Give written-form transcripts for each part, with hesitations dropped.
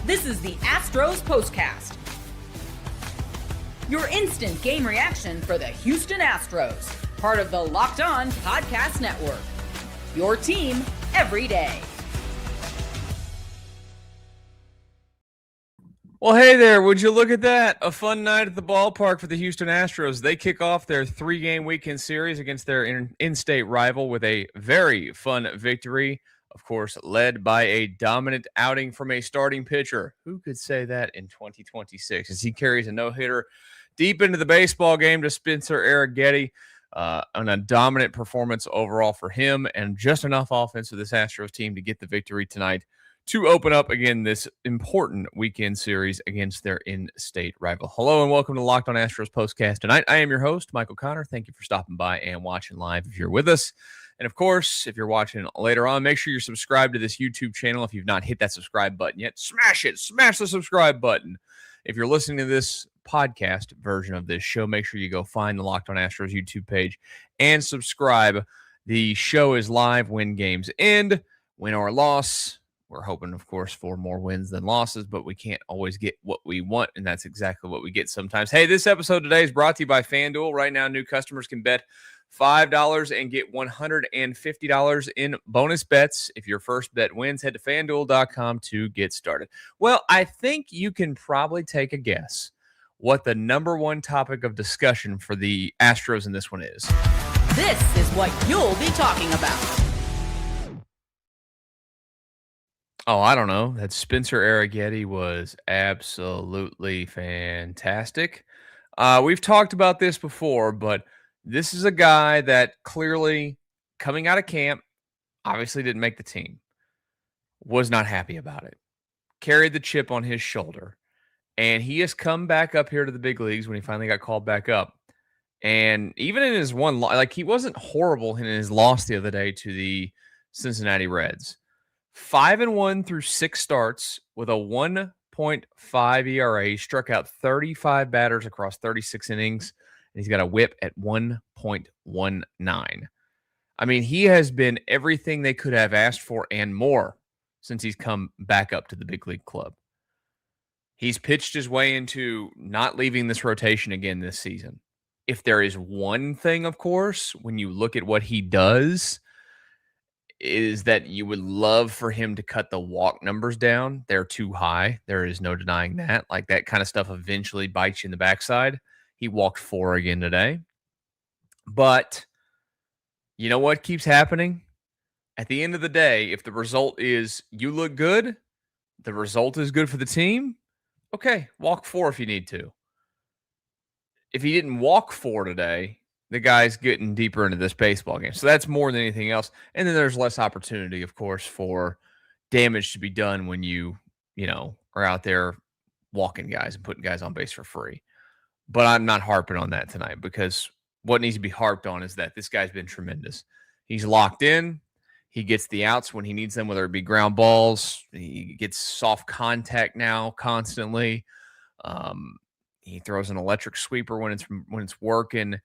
This is the Astros Postcast, your instant game reaction for the Houston Astros, part of the Locked On Podcast Network, your team every day. Well, hey there, would you look at that? A fun night at the ballpark for the Houston Astros. They kick off their 3-game weekend series against their in-state rival with a very fun victory, of course, led by a dominant outing from a starting pitcher. Who could say that in 2026 as he carries a no-hitter deep into the baseball game to Spencer Arrighetti, on a dominant performance overall for him and just enough offense for this Astros team to get the victory tonight to open up again this important weekend series against their in-state rival. Hello and welcome to Locked On Astros Postcast tonight. I am your host, Michael Connor. Thank you for stopping by and watching live if you're with us. And of course, if you're watching later on, make sure you're subscribed to this YouTube channel. If you've not hit that subscribe button yet, smash it. Smash the subscribe button. If you're listening to this podcast version of this show, make sure you go find the Locked On Astros YouTube page and subscribe. The show is live when games end, win or loss. We're hoping, of course, for more wins than losses, but we can't always get what we want, and that's exactly what we get sometimes. Hey, this episode today is brought to you by FanDuel. Right now, new customers can bet $5 and get $150 in bonus bets. If your first bet wins, head to FanDuel.com to get started. Well, I think you can probably take a guess what the number one topic of discussion for the Astros in this one is. This is what you'll be talking about. Oh, I don't know. That Spencer Arrighetti was absolutely fantastic. We've talked about this before, but this is a guy that clearly, coming out of camp, obviously didn't make the team, was not happy about it, carried the chip on his shoulder, and he has come back up here to the big leagues when he finally got called back up. And even in his one loss, like he wasn't horrible in his loss the other day to the Cincinnati Reds. 5-1 through 6 starts with a 1.5 ERA. He struck out 35 batters across 36 innings, and he's got a whip at 1.19. I mean, he has been everything they could have asked for and more since he's come back up to the big league club. He's pitched his way into not leaving this rotation again this season. If there is one thing, of course, when you look at what he does, is that you would love for him to cut the walk numbers down. They're too high. There is no denying that. Like that kind of stuff eventually bites you in the backside. He walked 4 again today. But you know what keeps happening? At the end of the day, if the result is you look good, the result is good for the team, okay, walk 4 if you need to. If he didn't walk 4 today, the guy's getting deeper into this baseball game. So that's more than anything else. And then there's less opportunity, of course, for damage to be done when you are out there walking guys and putting guys on base for free. But I'm not harping on that tonight because what needs to be harped on is that this guy's been tremendous. He's locked in. He gets the outs when he needs them, whether it be ground balls. He gets soft contact now constantly. He throws an electric sweeper when it's working.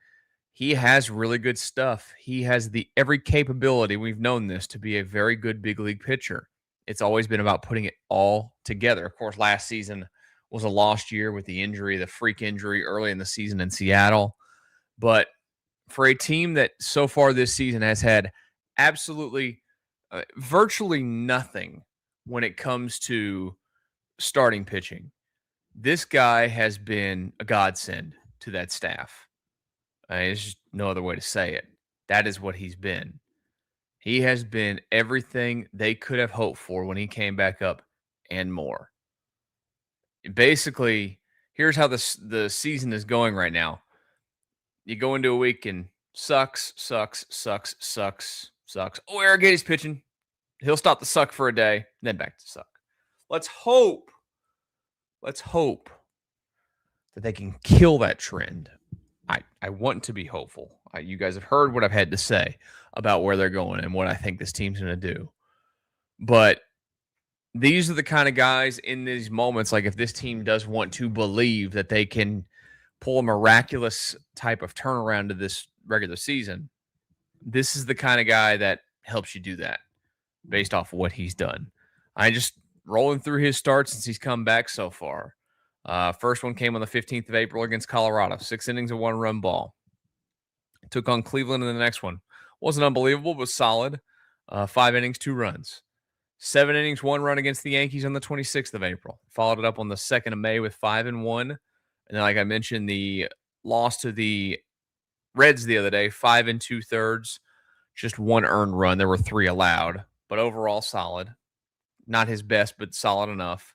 He has really good stuff. He has every capability, we've known this, to be a very good big league pitcher. It's always been about putting it all together. Of course, last season was a lost year with the injury, the freak injury early in the season in Seattle. But for a team that so far this season has had absolutely virtually nothing when it comes to starting pitching, this guy has been a godsend to that staff. There's just no other way to say it. That is what he's been. He has been everything they could have hoped for when he came back up and more. Basically, here's how the season is going right now. You go into a week and sucks. Oh, Arrighetti's pitching. He'll stop the suck for a day, then back to suck. Let's hope that they can kill that trend. I want to be hopeful. You guys have heard what I've had to say about where they're going and what I think this team's going to do. But these are the kind of guys in these moments, like if this team does want to believe that they can pull a miraculous type of turnaround to this regular season, this is the kind of guy that helps you do that based off of what he's done. rolling through his starts since he's come back so far. First one came on the 15th of April against Colorado. 6 innings of 1-run ball. Took on Cleveland in the next one. Wasn't unbelievable, but solid. 5 innings, 2 runs. 7 innings, 1 run against the Yankees on the 26th of April. Followed it up on the 2nd of May with 5 and 1. And then, like I mentioned, the loss to the Reds the other day, 5 2/3. Just 1 earned run. There were 3 allowed, but overall solid. Not his best, but solid enough.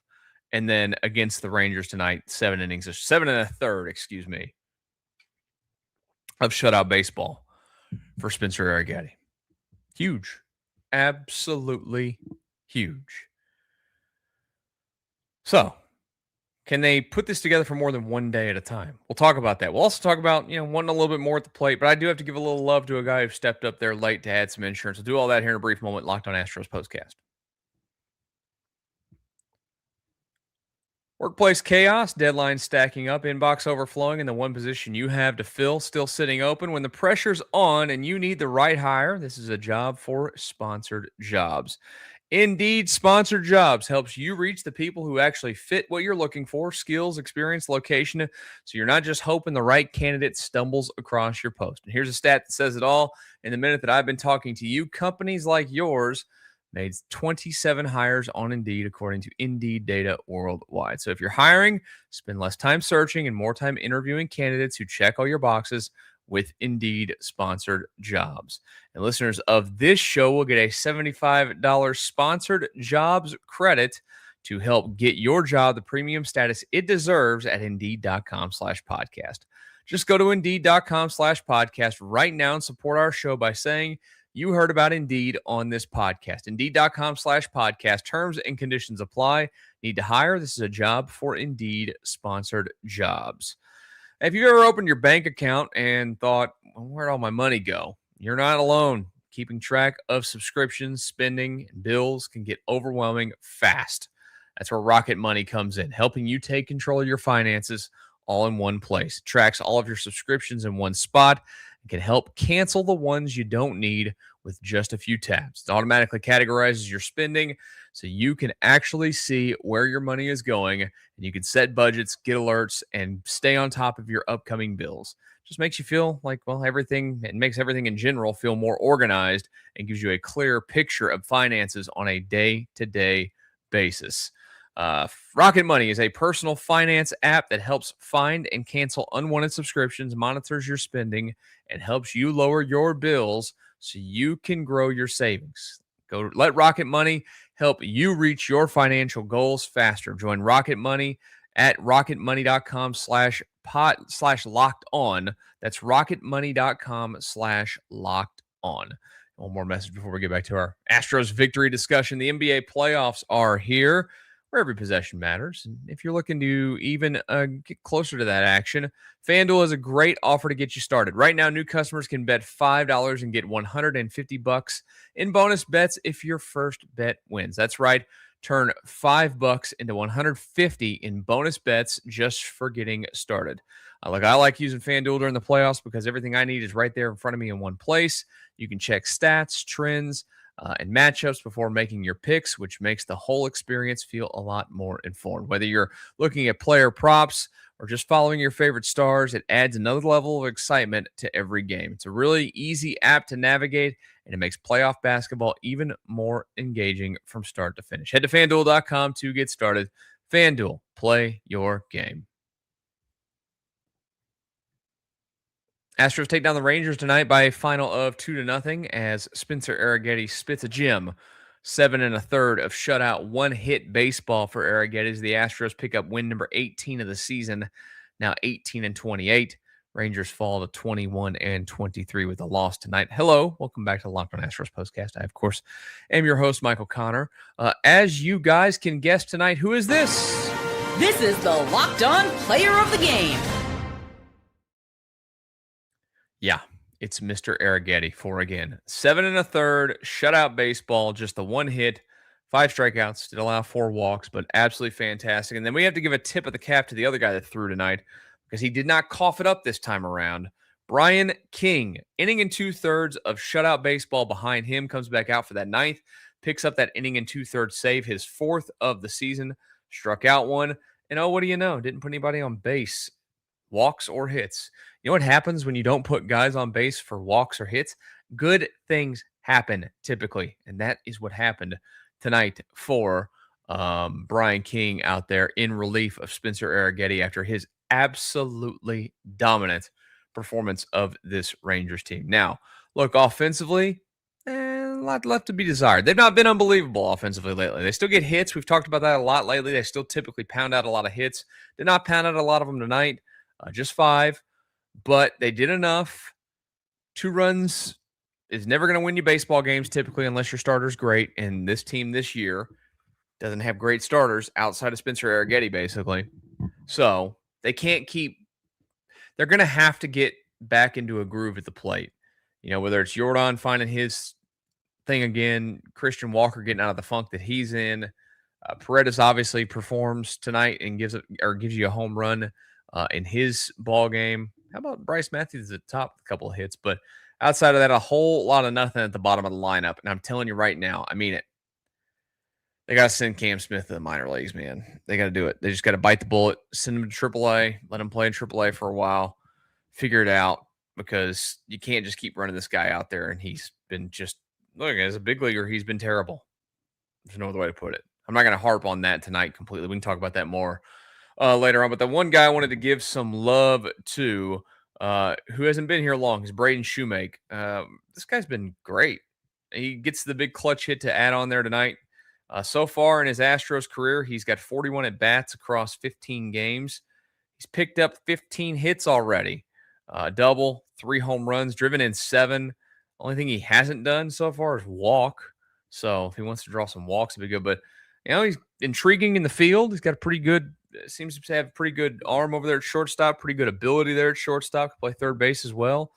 And then against the Rangers tonight, 7 innings, 7 1/3, of shutout baseball for Spencer Arrighetti. Huge. Absolutely huge. So, can they put this together for more than one day at a time? We'll talk about that. We'll also talk about, wanting a little bit more at the plate, but I do have to give a little love to a guy who stepped up there late to add some insurance. We'll do all that here in a brief moment. Locked On Astros Postcast. Workplace chaos, deadlines stacking up, inbox overflowing, and the one position you have to fill still sitting open. When the pressure's on and you need the right hire, this is a job for sponsored jobs. Indeed, Sponsored Jobs helps you reach the people who actually fit what you're looking for, skills, experience, location, so you're not just hoping the right candidate stumbles across your post. And here's a stat that says it all. In the minute that I've been talking to you, companies like yours made 27 hires on Indeed, according to Indeed data worldwide. So if you're hiring, spend less time searching and more time interviewing candidates who check all your boxes with Indeed Sponsored Jobs. And listeners of this show will get a $75 Sponsored Jobs credit to help get your job the premium status it deserves at Indeed.com/podcast. Just go to Indeed.com/podcast right now and support our show by saying you heard about Indeed on this podcast. Indeed.com/podcast. Terms and conditions apply. Need to hire? This is a job for Indeed Sponsored Jobs. If you've ever opened your bank account and thought, well, where'd all my money go? You're not alone. Keeping track of subscriptions, spending, and bills can get overwhelming fast. That's where Rocket Money comes in, helping you take control of your finances all in one place. It tracks all of your subscriptions in one spot and can help cancel the ones you don't need with just a few taps. It automatically categorizes your spending so you can actually see where your money is going, and you can set budgets, get alerts, and stay on top of your upcoming bills. Just makes you feel like, well, it makes everything in general feel more organized and gives you a clearer picture of finances on a day-to-day basis. Rocket Money is a personal finance app that helps find and cancel unwanted subscriptions, monitors your spending, and helps you lower your bills so you can grow your savings. Let Rocket Money help you reach your financial goals faster. Join Rocket Money at rocketmoney.com/locked on. That's rocketmoney.com/locked on. One more message before we get back to our Astros victory discussion. The NBA playoffs are here, where every possession matters. And if you're looking to even get closer to that action, FanDuel has a great offer to get you started. Right now, new customers can bet $5 and get $150 in bonus bets if your first bet wins. That's right. Turn $5 into $150 in bonus bets just for getting started. I like using FanDuel during the playoffs because everything I need is right there in front of me in one place. You can check stats, trends, and matchups before making your picks, which makes the whole experience feel a lot more informed. Whether you're looking at player props or just following your favorite stars, it adds another level of excitement to every game. It's a really easy app to navigate, and it makes playoff basketball even more engaging from start to finish. Head to FanDuel.com to get started. FanDuel, play your game. Astros take down the Rangers tonight by a final of 2-0 as Spencer Arrighetti spits a gem. 7 1/3 of shutout, one-hit baseball for Arrighetti as the Astros pick up win number 18 of the season, now 18-28. Rangers fall to 21-23 with a loss tonight. Hello, welcome back to the Locked On Astros Postcast. I, of course, am your host, Michael Connor. As you guys can guess tonight, who is this? This is the Locked On Player of the Game. Yeah, it's Mr. Arrighetti for again. 7 1/3, shutout baseball, just the one hit, 5 strikeouts, did allow 4 walks, but absolutely fantastic. And then we have to give a tip of the cap to the other guy that threw tonight because he did not cough it up this time around. Brian King, inning and 2/3 of shutout baseball behind him, comes back out for that 9th, picks up that inning and 2/3 save, his 4th of the season, struck out one, and oh, what do you know? Didn't put anybody on base, walks or hits. You know what happens when you don't put guys on base for walks or hits? Good things happen typically, and that is what happened tonight for Brian King out there in relief of Spencer Arrighetti after his absolutely dominant performance of this Rangers team. Now, look, offensively, a lot left to be desired. They've not been unbelievable offensively lately. They still get hits. We've talked about that a lot lately. They still typically pound out a lot of hits. Did not pound out a lot of them tonight, just 5, but they did enough. 2 runs is never going to win you baseball games typically unless your starter's great, and this team this year doesn't have great starters outside of Spencer Arrighetti, basically. So they can't keep – they're going to have to get back into a groove at the plate. You know, whether it's Jordan finding his thing again, Christian Walker getting out of the funk that he's in. Paredes obviously performs tonight and gives you a home run in his ball game. How about Bryce Matthews at the top with a couple of hits? But outside of that, a whole lot of nothing at the bottom of the lineup. And I'm telling you right now, I mean it. They got to send Cam Smith to the minor leagues, man. They got to do it. They just got to bite the bullet, send him to AAA, let him play in AAA for a while, figure it out, because you can't just keep running this guy out there. And he's been just, look, as a big leaguer, he's been terrible. There's no other way to put it. I'm not going to harp on that tonight completely. We can talk about that more later on. But the one guy I wanted to give some love to, who hasn't been here long, is Braden Shoemake. This guy's been great. He gets the big clutch hit to add on there tonight. So far in his Astros career, he's got 41 at-bats across 15 games. He's picked up 15 hits already. Double, 3 home runs, driven in 7. Only thing he hasn't done so far is walk. So if he wants to draw some walks, it'd be good. But, you know, he's intriguing in the field. He's got a pretty good, seems to have a pretty good arm over there at shortstop, pretty good ability there at shortstop, to play third base as well.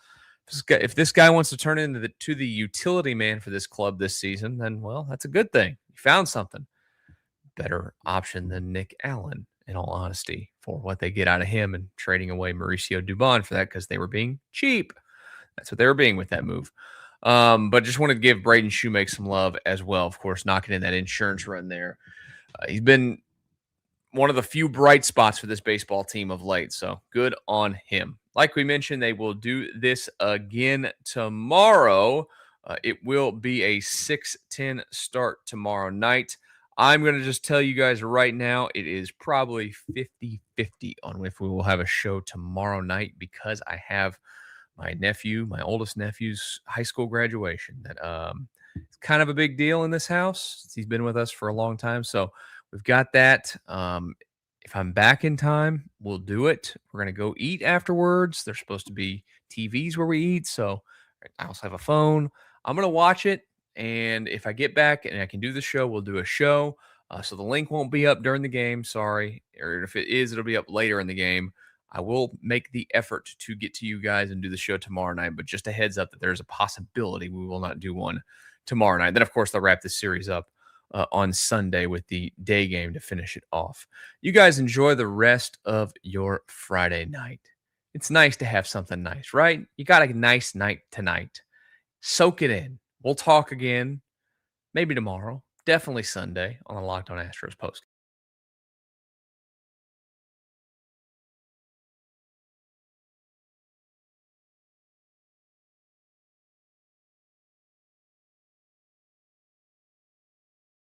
If this guy wants to turn into the utility man for this club this season, then, well, that's a good thing. You found something. Better option than Nick Allen, in all honesty, for what they get out of him and trading away Mauricio Dubon for that because they were being cheap. That's what they were being with that move. But just wanted to give Braden Shoemake some love as well, of course, knocking in that insurance run there. He's been one of the few bright spots for this baseball team of late, so good on him. Like we mentioned, they will do this again tomorrow. It will be a 6:10 start tomorrow night. I'm going to just tell you guys right now, it is probably 50-50 on if we will have a show tomorrow night because I have my oldest nephew's high school graduation. It's kind of a big deal in this house. He's been with us for a long time, so we've got that. If I'm back in time, we'll do it. We're going to go eat afterwards. There's supposed to be TVs where we eat, so I also have a phone. I'm going to watch it, and if I get back and I can do the show, we'll do a show. So the link won't be up during the game, sorry. Or if it is, it'll be up later in the game. I will make the effort to get to you guys and do the show tomorrow night, but just a heads up that there's a possibility we will not do one tomorrow night. Then, of course, they'll wrap this series up on Sunday with the day game to finish it off. You guys enjoy the rest of your Friday night. It's nice to have something nice, right? You got a nice night tonight. Soak it in. We'll talk again, maybe tomorrow, definitely Sunday on the Locked On Astros Postcast.